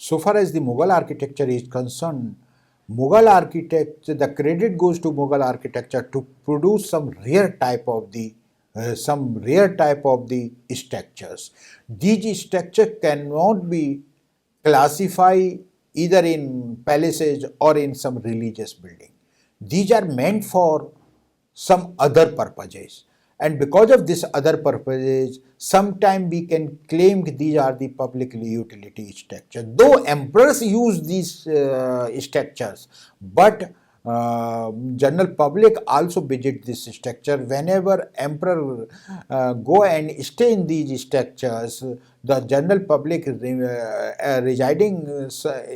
So far as the Mughal architecture is concerned, Mughal architecture, the credit goes to Mughal architecture to produce some rare type of the structures. These structures cannot be classified either in palaces or in some religious building. These are meant for some other purposes, and because of this other purposes sometimes we can claim these are the public utility structures, though emperors use these structures, but general public also visit this structure. Whenever emperor go and stay in these structures, the general public residing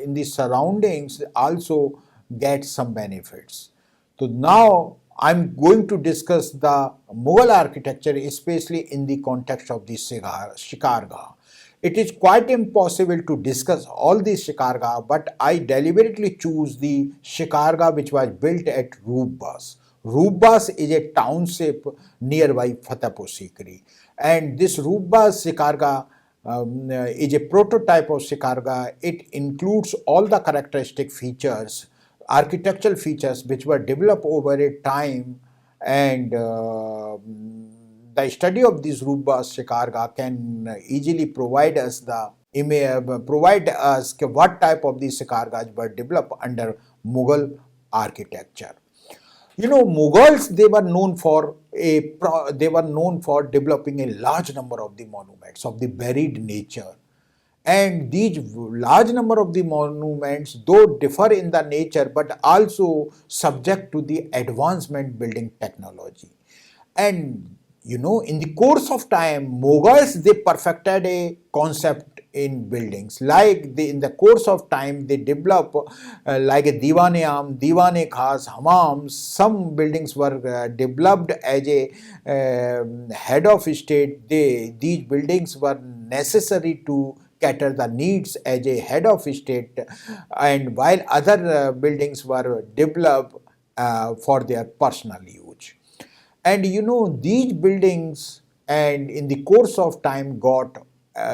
in the surroundings also get some benefits. So now I'm going to discuss the Mughal architecture, especially in the context of the Shikargah. It is quite impossible to discuss all the Shikargah, but I deliberately choose the Shikargah which was built at RUPBAS. RUPBAS is a township nearby Fatehpur Sikri, and this RUPBAS Shikargah is a prototype of Shikargah. It includes all the characteristic features, architectural features which were developed over a time, and the study of this RUPBAS Shikargah can easily provide us what type of these Shikargahs were developed under Mughal architecture. You know, Mughals, they were known for developing a large number of the monuments of the buried nature. And these large number of the monuments, though differ in the nature, but also subject to the advancement building technology. And you know, in the course of time, Mughals, they perfected a concept in buildings. Like in the course of time, they develop like a Diwan-e-Am, Diwan-e-Khas, Hammams. Some buildings were developed as a head of state. These buildings were necessary to cater the needs as a head of state, and while other buildings were developed for their personal use. And you know, these buildings and in the course of time got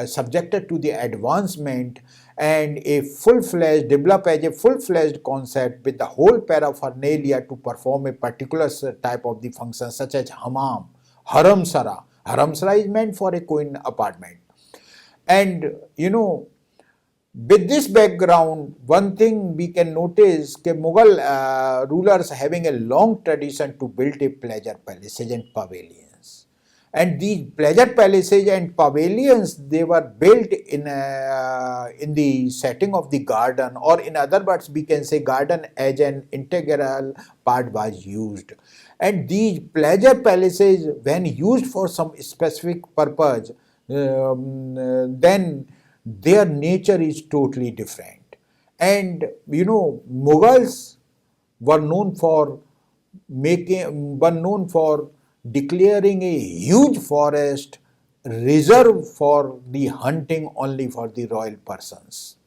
subjected to the advancement and a full-fledged, developed as a full-fledged concept with the whole paraphernalia to perform a particular type of the function, such as hammam, haramsara. Haramsara is meant for a queen apartment. And you know, with this background, one thing we can notice that Mughal rulers having a long tradition to build a pleasure palaces and pavilions. And these pleasure palaces and pavilions, they were built in the setting of the garden, or in other words, we can say garden as an integral part was used. And these pleasure palaces, when used for some specific purpose, then their nature is totally different. And you know, Mughals were known for declaring a huge forest reserved for the hunting only for the royal persons.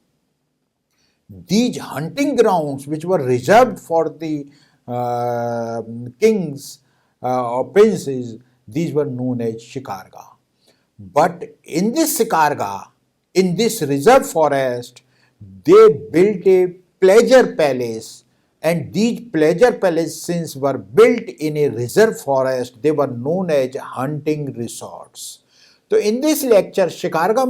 These hunting grounds, which were reserved for the kings or princes, these were known as Shikargah. But in this Shikargah, in this reserve forest, they built a pleasure palace, and these pleasure palaces were built in a reserve forest. They were known as hunting resorts. So in this lecture, Shikargah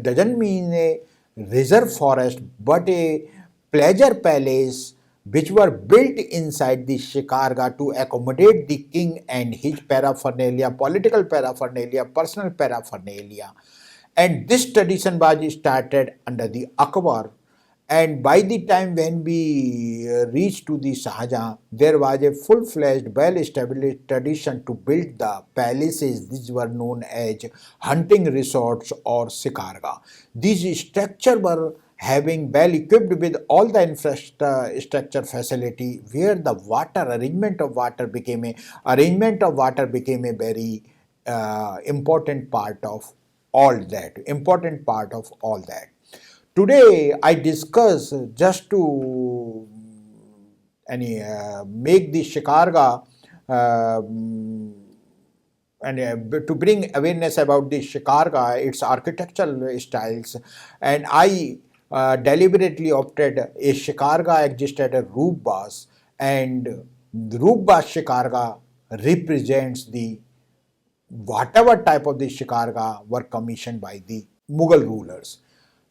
doesn't mean a reserve forest, but a pleasure palace which were built inside the Shikargah to accommodate the king and his paraphernalia, political paraphernalia, personal paraphernalia. And this tradition was started under the Akbar. And by the time when we reached to the Shahjahan, there was a full-fledged, well-established tradition to build the palaces. These were known as hunting resorts or Shikargah. These structures were having well equipped with all the infrastructure facility, where the arrangement of water became a very important part of all that. Today I discuss just to make the Shikargah and to bring awareness about the Shikarga, its architectural styles, and I deliberately opted a Shikarga existed at RUPBAS, and the RUPBAS Shikarga represents the whatever type of the Shikarga were commissioned by the Mughal rulers.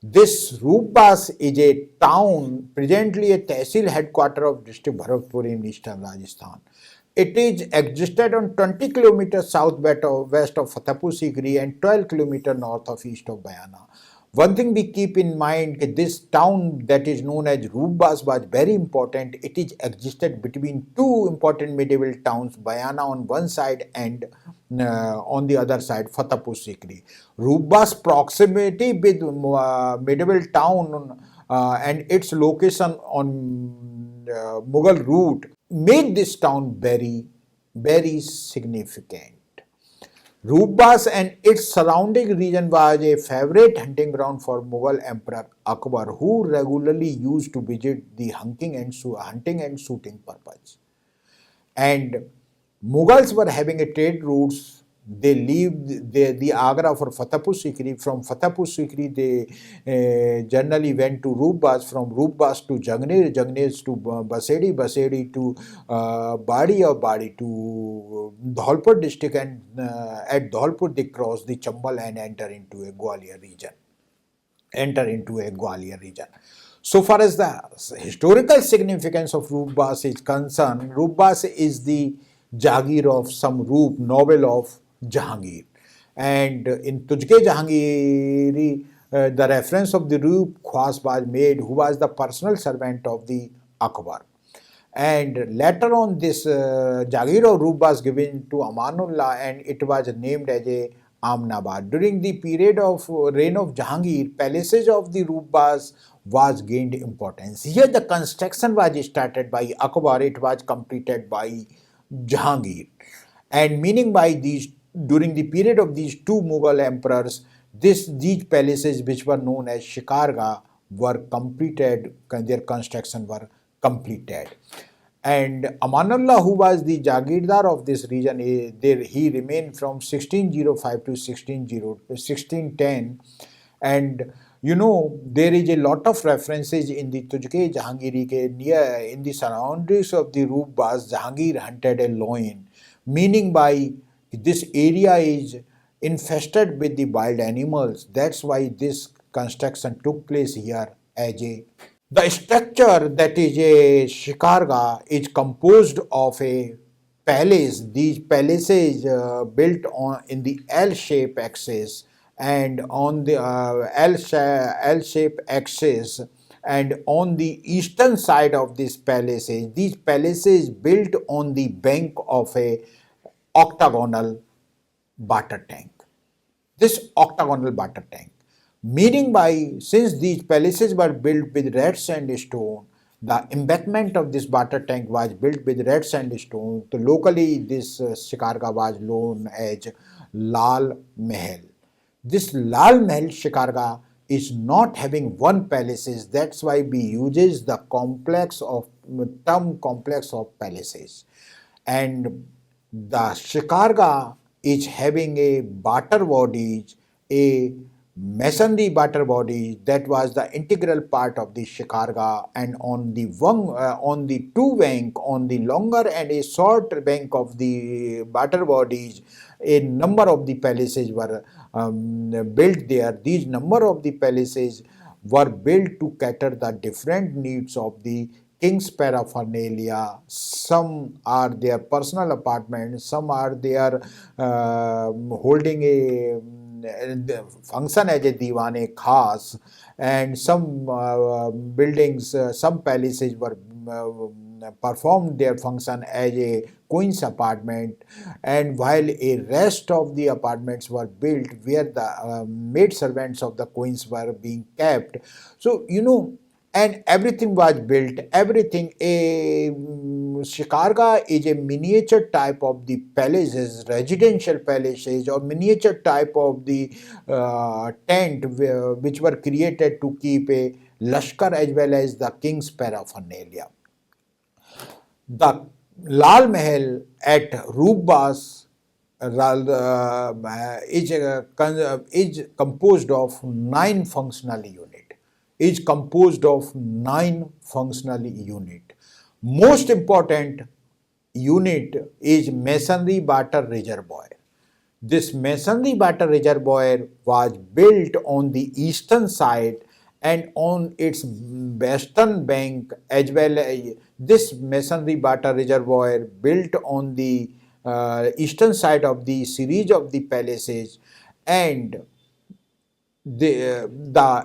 This RUPBAS is a town, presently a tehsil headquarter of district Bharatpur in eastern Rajasthan. It is existed on 20 kilometers southwest of Fatehpur Sikri and 12 kilometers north of east of Bayana. One thing we keep in mind is this town that is known as RUPBAS was very important. It is existed between two important medieval towns, Bayana on one side and on the other side, Fatehpur Sikri. RUPBAS proximity with medieval town and its location on Mughal route made this town very, very significant. RUPBAS and its surrounding region was a favorite hunting ground for Mughal Emperor Akbar, who regularly used to visit the hunting and shooting purpose. And Mughals were having a trade routes. They leave the Agra for Fatehpur Sikri. From Fatehpur Sikri, they generally went to RUPBAS. From RUPBAS to Jagner, Jagner to Basedi, Basedi to Badi or Badi to Dholpur district, and at Dholpur they cross the Chambal and enter into a Gwalior region. So far as the historical significance of RUPBAS is concerned, RUPBAS is the Jagir of some Rup, novel of Jahangir. And in Tujhke Jahangiri, the reference of the Rup Khwas was made, who was the personal servant of the Akbar. And later on, this Jagir of Rup was given to Amanullah, and it was named as a Amnabad. During the period of reign of Jahangir, palaces of the RUPBAS was gained importance. Here the construction was started by Akbar, it was completed by Jahangir. And meaning by these, during the period of these two Mughal emperors, these palaces which were known as Shikargah were completed, their construction were completed. And Amanullah, who was the Jagirdar of this region, he remained from 1605 to 1610. And you know, there is a lot of references in the Tujhke Jahangiri ke near, in the surroundings of the RUPBAS, Jahangir hunted a loin, meaning by this area is infested with the wild animals. That's why this construction took place here as a the structure that is a Shikarga is composed of a palace. These palaces built on in the L-shape axis, and on the L-shape axis, and on the eastern side of these palaces built on the bank of a octagonal water tank. This octagonal water tank. Meaning by, since these palaces were built with red sandstone, the embankment of this water tank was built with red sandstone. So locally, this Shikarga was known as Lal Mahal. This Lal Mahal Shikarga is not having one palaces. That's why we uses the term complex of palaces. And the Shikarga is having a water bodies, a masonry water body that was the integral part of the Shikarga, and on the two bank, on the longer and a short bank of the water bodies, a number of the palaces were built there. These number of the palaces were built to cater the different needs of the king's paraphernalia. Some are their personal apartments, some are their holding a function as a diwane khas, and some buildings, some palaces were performed their function as a queen's apartment, and while a rest of the apartments were built where the maid servants of the queens were being kept. So you know, and everything was built, everything. A Shikarga is a miniature type of the palaces, residential palaces, or miniature type of the tent which were created to keep a Lashkar as well as the king's paraphernalia. The Lal Mahal at RUPBAS is composed of nine functional unit. Is composed of nine functional unit. Most important unit is masonry water reservoir. This masonry water reservoir was built on the eastern side and on its western bank, as well as this masonry water reservoir built on the eastern side of the series of the palaces. And the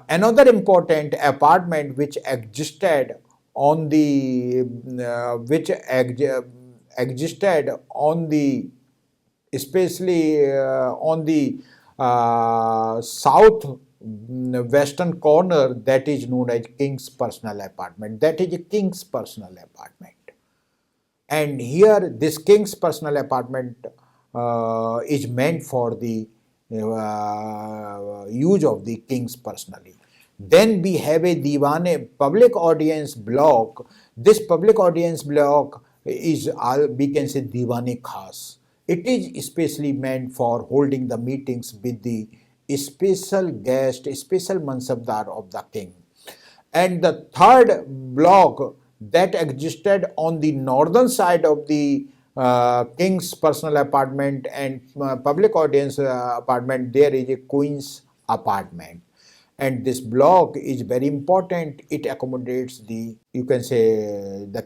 another important apartment which existed on the existed on the, especially on the south western corner, that is known as king's personal apartment. That is a king's personal apartment. And here this king's personal apartment is meant for the use of the kings personally. Then we have a Diwane public audience block. This public audience block is, we can say, Diwane Khas. It is especially meant for holding the meetings with the special guest, special mansabdar of the king. And the third block that existed on the northern side of the king's personal apartment and public audience apartment, there is a queen's apartment. And this block is very important. It accommodates the, you can say, the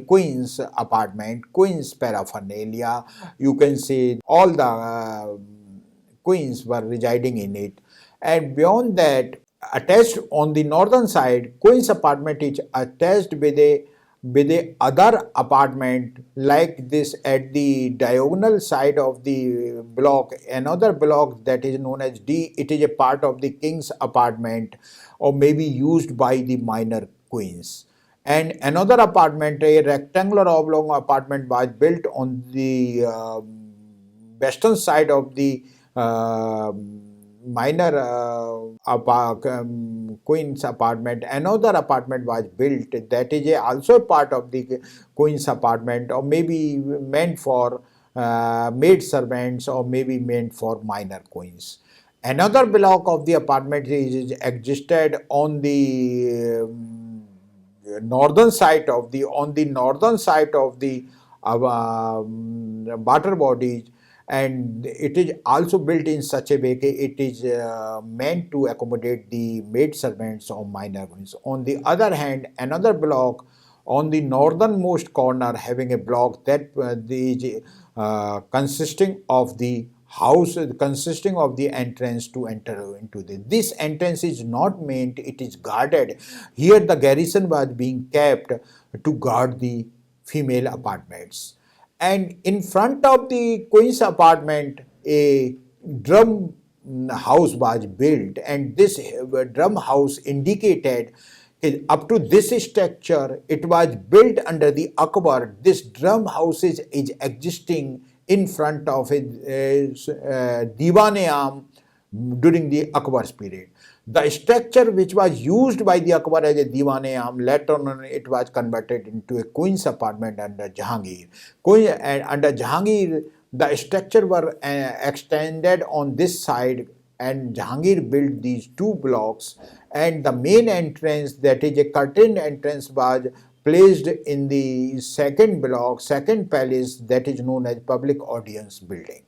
queen's apartment, queen's paraphernalia. You can say all the queens were residing in it. And beyond that, attached on the northern side, queen's apartment is attached with a other apartment like this at the diagonal side of the block. Another block that is known as D, it is a part of the king's apartment or maybe used by the minor queens. And another apartment, a rectangular oblong apartment, was built on the western side of the minor queen's apartment. Another apartment was built that is also part of the queen's apartment, or maybe meant for maid servants, or maybe meant for minor queens. Another block of the apartment is existed on the northern side of the water bodies, and it is also built in such a way that it is meant to accommodate the maid servants or minor queens. On the other hand, another block on the northernmost corner having a block that is consisting of the house, consisting of the entrance to enter into this entrance is not meant, it is guarded. Here the garrison was being kept to guard the female apartments. And in front of the queen's apartment, a drum house was built, and this drum house indicated up to this structure, it was built under the Akbar. This drum house is existing in front of a Diwane-Am during the Akbar's period. The structure which was used by the Akbar as a Diwane-Am, later on it was converted into a queen's apartment under Jahangir. Under Jahangir, the structure were extended on this side, and Jahangir built these two blocks, and the main entrance, that is a curtained entrance, was placed in the second block, second palace, that is known as public audience building.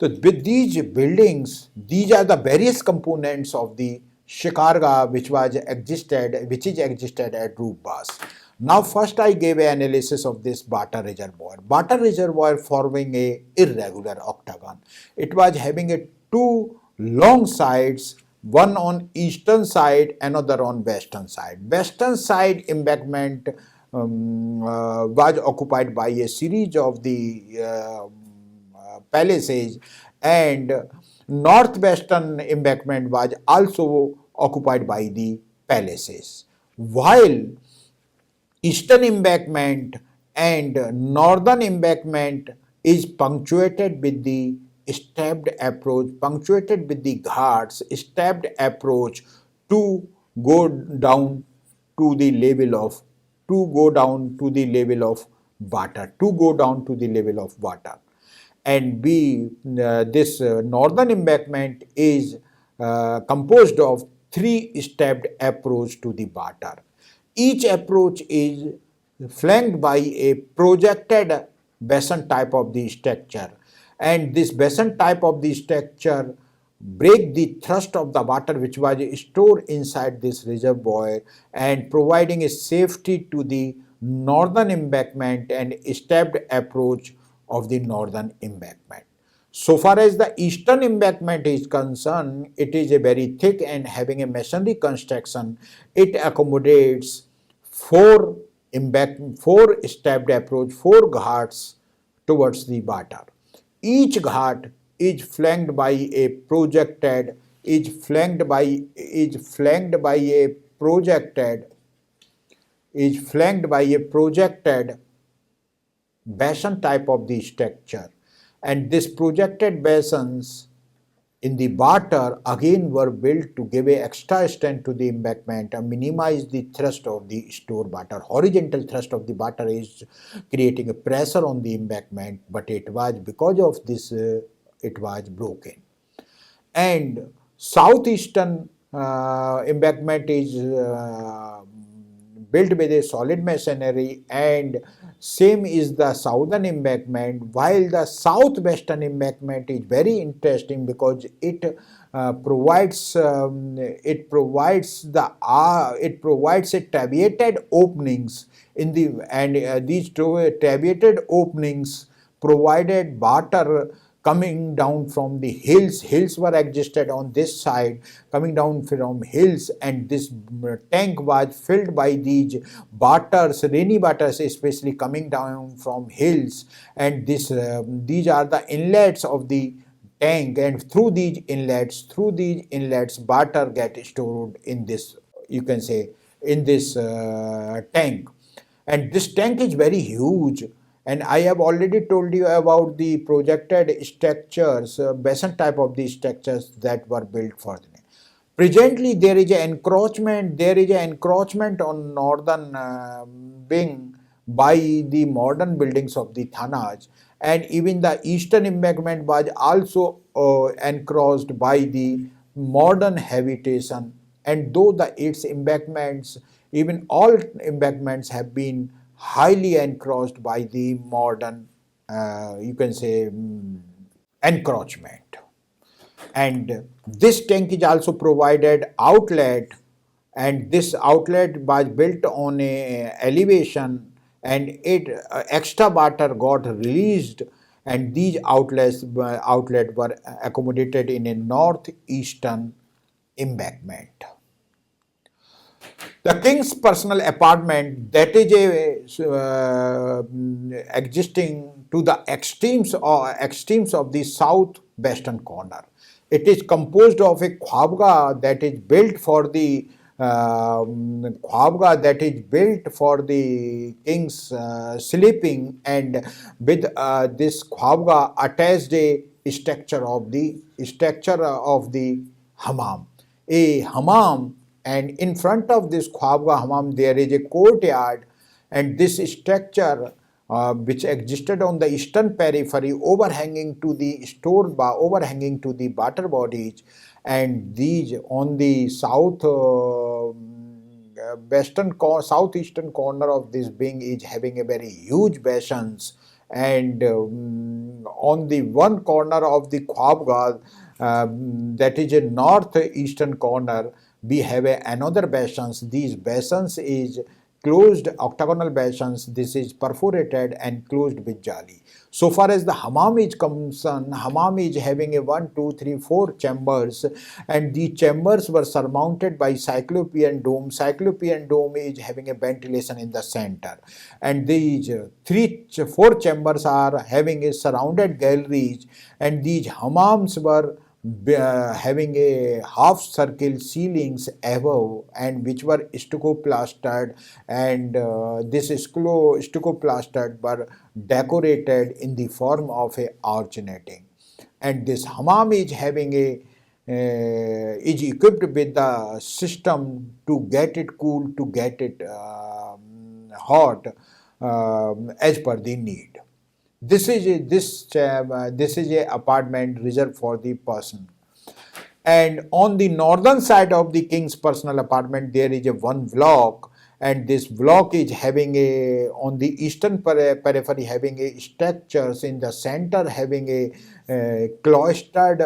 So with these buildings, these are the various components of the Shikargah which is existed at RUPBAS. Now first I gave an analysis of this water reservoir. Water reservoir forming a irregular octagon. It was having a two long sides, one on eastern side, another on western side. Western side embankment was occupied by a series of the palaces, and northwestern embankment was also occupied by the palaces, while eastern embankment and northern embankment is punctuated with the stepped approach, punctuated with the ghats, stepped approach to go down to the level of water, and this northern embankment is composed of three-stepped approach to the water. Each approach is flanked by a projected basin type of the structure, and this basin type of the structure break the thrust of the water which was stored inside this reservoir and providing a safety to the northern embankment and stepped approach of the northern embankment. So far as the eastern embankment is concerned, it is a very thick and having a masonry construction. It accommodates four stepped approach, four ghats towards the water. Each ghat is flanked by a projected is flanked by a projected is flanked by a projected basin type of the structure, and these projected basins in the water again were built to give a extra strength to the embankment and minimize the thrust of the stored water. Horizontal thrust of the water is creating a pressure on the embankment, but it was because of this it was broken. And southeastern embankment is built with a solid masonry, and same is the southern embankment, while the southwestern embankment is very interesting because it provides a trabeated openings in the, and these trabeated openings provided water coming down from the hills. Hills were existed on this side, coming down from hills, and this tank was filled by these waters, rainy waters especially coming down from hills, and these are the inlets of the tank, and through these inlets water get stored in this, you can say, in this tank. And this tank is very huge, and I have already told you about the projected structures, basin type of these structures that were built for the. Presently, there is an encroachment on northern wing by the modern buildings of the thanas, and even the eastern embankment was also encroached by the modern habitation. And though its embankments, even all embankments have been highly encroached by the modern, you can say, encroachment. And this tank is also provided outlet, and this outlet was built on a elevation, and it extra water got released, and these outlet were accommodated in a northeastern embankment. The king's personal apartment, that is existing to the extremes of the southwestern corner. It is composed of a khwabga that is built for the king's sleeping, and with this khwabga attached a structure of the hammam. A hammam, and in front of this khwabga hammam there is a courtyard, and this structure which existed on the eastern periphery overhanging to the water bodies, and these on the southeastern corner of this wing is having a very huge basins, and on the one corner of the khwabga, that is a northeastern corner, we have another basins. These basins is closed octagonal basins. This is perforated and closed with jali. So far as the hammam is concerned, hammam is having a 1, 2, 3, 4 chambers, and the chambers were surmounted by cyclopean dome. Cyclopean dome is having a ventilation in the center, and these 4 chambers are having a surrounded galleries, and these hammams were having a half circle ceilings above, and which were stucco plastered, and this stucco plastered were decorated in the form of a arch netting. And this hammam is having a is equipped with the system to get it cool, to get it hot as per the need. This is a apartment reserved for the person. And on the northern side of the king's personal apartment there is a one block, and this block is having a, on the eastern periphery, having a structures in the center, having a cloistered,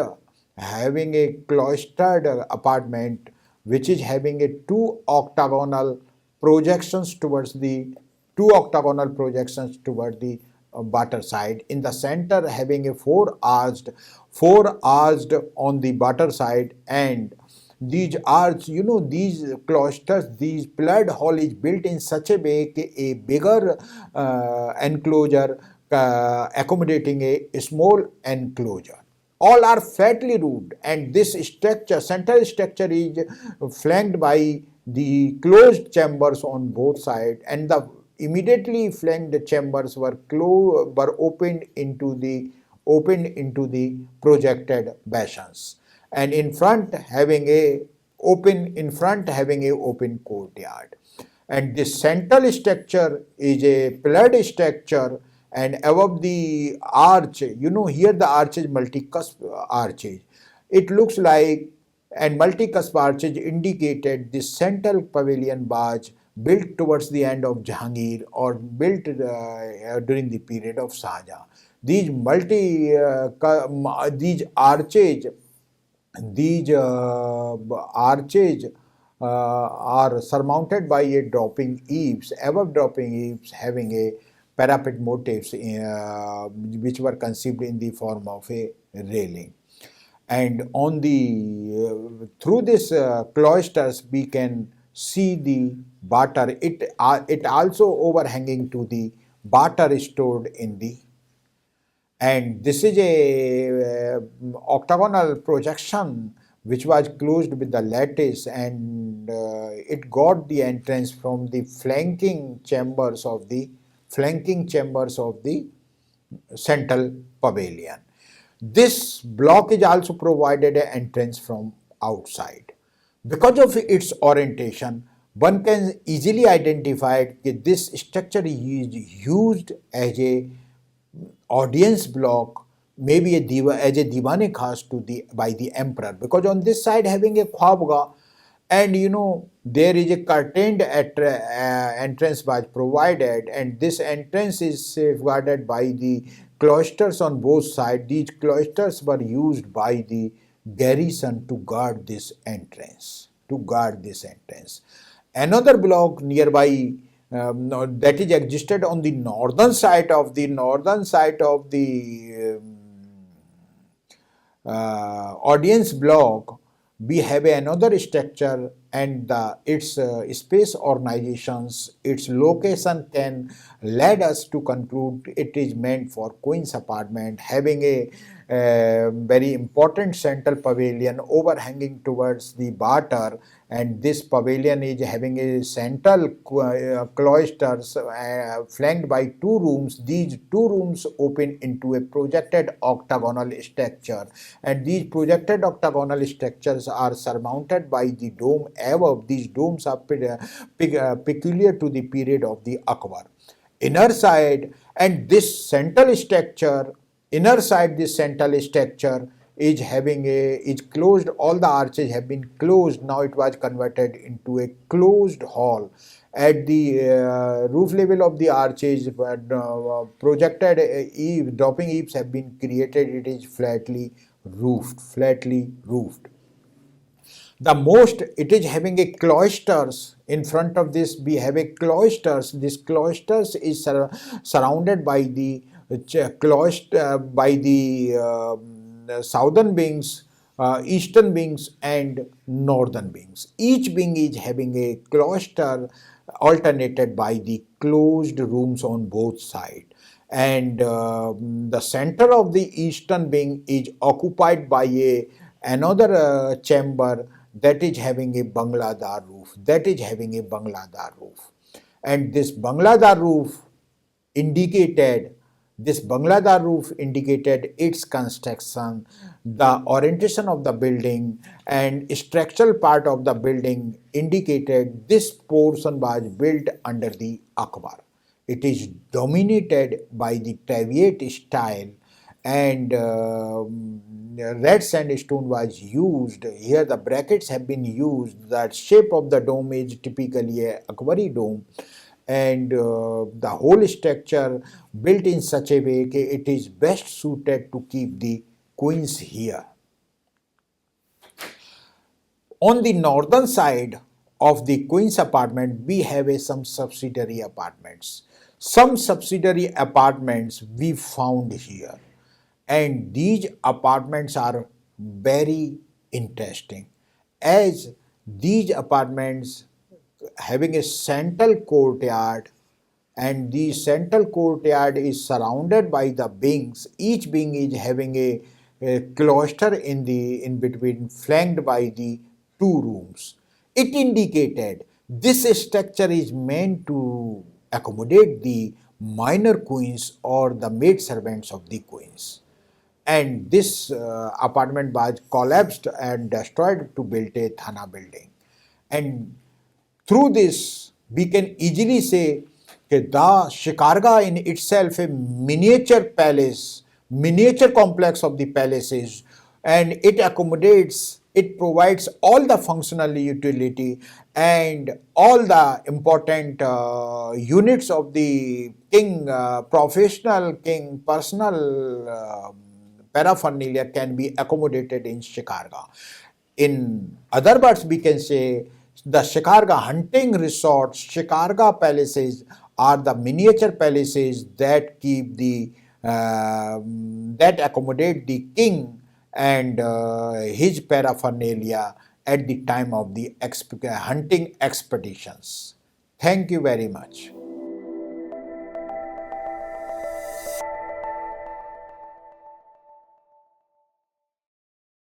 apartment, which is having a two octagonal projections towards the butter side. In the center having a four arched on the butter side, and these arcs, these cloisters, these pillared hall is built in such a way a bigger enclosure accommodating a small enclosure. All are flatly roofed, and this structure, central structure, is flanked by the closed chambers on both sides, and the immediately flanked chambers were opened into the projected basins, and in front having a open courtyard. And this central structure is a pillared structure, and above the arch, here the arch is multi-cusp arches. It looks like, and multi-cusp arches indicated the central pavilion barge built towards the end of Jahangir, or built during the period of Shahjahan. These arches are surmounted by a dropping eaves, above dropping eaves having a parapet motifs which were conceived in the form of a railing. And on the through this cloisters we can see the butter. It also overhanging to the butter stored in the, and this is a octagonal projection which was closed with the lattice, and it got the entrance from the flanking chambers of the central pavilion. This block is also provided an entrance from outside. Because of its orientation, one can easily identify that this structure is used as a audience block, maybe as a Diwane Khas by the emperor, because on this side having a Khwabga, and there is a curtained entrance was provided, and this entrance is safeguarded by the cloisters on both sides. These cloisters were used by the garrison to guard this entrance. Another block nearby that is existed on the northern side of the audience block. We have another structure, and its space organizations, its location can lead us to conclude it is meant for queen's apartment, having a very important central pavilion overhanging towards the Batar, and this pavilion is having a central cloisters flanked by two rooms. These two rooms open into a projected octagonal structure, and these projected octagonal structures are surmounted by the dome above. These domes are peculiar to the period of the Akbar. Inner side and this central structure, this central structure is closed. All the arches have been closed. Now it was converted into a closed hall. At the roof level of the arches, projected dropping eaves have been created. It is flatly roofed. It is having a cloisters. In front of this we have a cloisters. This cloisters is surrounded by the southern wings, eastern wings, and northern wings. Each wing is having a cloister alternated by the closed rooms on both sides. And the center of the eastern wing is occupied by another chamber that is having a Bangladar roof. And this Bangladar roof indicated its construction, the orientation of the building, and structural part of the building indicated this portion was built under the Akbar. It is dominated by the Traviate style, and red sandstone was used. Here the brackets have been used. The shape of the dome is typically a aquari dome, and the whole structure built in such a way that it is best suited to keep the queens here. On the northern side of the Queen's apartment, we have some subsidiary apartments. Some subsidiary apartments we found here, and these apartments are very interesting, as these apartments having a central courtyard, and the central courtyard is surrounded by the wings. Each wing is having a cloister in between, flanked by the two rooms. It indicated this structure is meant to accommodate the minor queens or the maid servants of the queens, and this apartment was collapsed and destroyed to build a thana building. And through this, we can easily say that the Shikarga in itself a miniature palace, miniature complex of the palaces, and it accommodates, it provides all the functional utility and all the important units of the king, professional king, personal paraphernalia can be accommodated in Shikarga. In other words, we can say the Shikarga hunting resorts, Shikarga palaces are the miniature palaces that keep the that accommodate the king and his paraphernalia at the time of the hunting expeditions. Thank you very much.